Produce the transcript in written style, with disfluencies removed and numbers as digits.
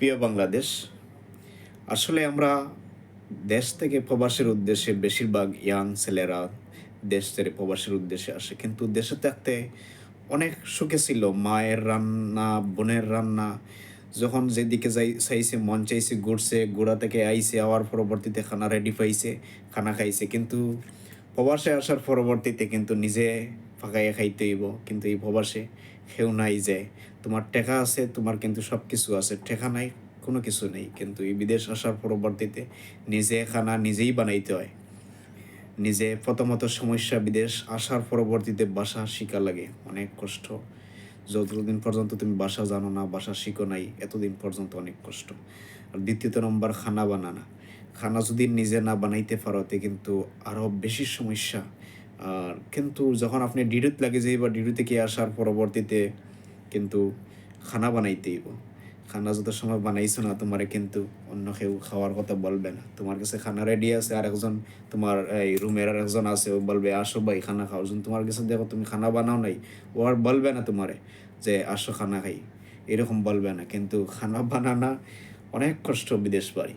প্রিয় বাংলাদেশ, আসলে আমরা দেশ থেকে প্রবাসের উদ্দেশ্যে বেশিরভাগ ইয়াং ছেলেরা দেশ ছেড়ে প্রবাসের উদ্দেশ্যে আসে। কিন্তু দেশে থাকতে অনেক সুখে ছিল। মায়ের রান্না, বোনের রান্না, যখন যেদিকে চাইছে মন চাইছে ঘুরছে, ঘোরা থেকে আইছে, আবার পরবর্তীতে খানা রেডি পাইছে, খানা খাইছে। কিন্তু প্রবাসে আসার পরবর্তীতে কিন্তু নিজে পাকাইয়া খাইতে হইব। কিন্তু এই প্রবাসে কেউ নাই যে তোমার টেকা আছে, তোমার কিন্তু সব কিছু আছে। টেকা নাই, কোনো কিছু নেই। কিন্তু এই বিদেশ আসার পরবর্তীতে নিজে খানা নিজেই বানাইতে হয়। নিজে প্রথমত সমস্যা, বিদেশ আসার পরবর্তীতে ভাষা শিখা লাগে, অনেক কষ্ট। যতদিন পর্যন্ত তুমি ভাষা জানো না, ভাষা শিখো নাই, এতদিন পর্যন্ত অনেক কষ্ট। আর দ্বিতীয়ত নম্বর খানা বানানা। খানা যদি নিজে না বানাইতে পারোতে কিন্তু আরও বেশি সমস্যা। আর কিন্তু যখন আপনি ডিউটিতে লাগে যাই বা ডিউটি থেকে আসার পরবর্তীতে কিন্তু খানা বানাইতেই হইব। খানা যত সময় বানাইছো না, তোমারে কিন্তু অন্য কেউ খাওয়ার কথা বলবে না। তোমার কাছে খানা রেডি আছে, আর একজন তোমার এই রুমের আর একজন আছে, ও বলবে আসো ভাই খানা খাও। যখন তোমার কাছে দেখো তুমি খানা বানাও নাই, ও আর বলবে না তোমারে যে আসো খানা খাই, এরকম বলবে না। কিন্তু খানা বানানা অনেক কষ্ট বিদেশ বাড়ি।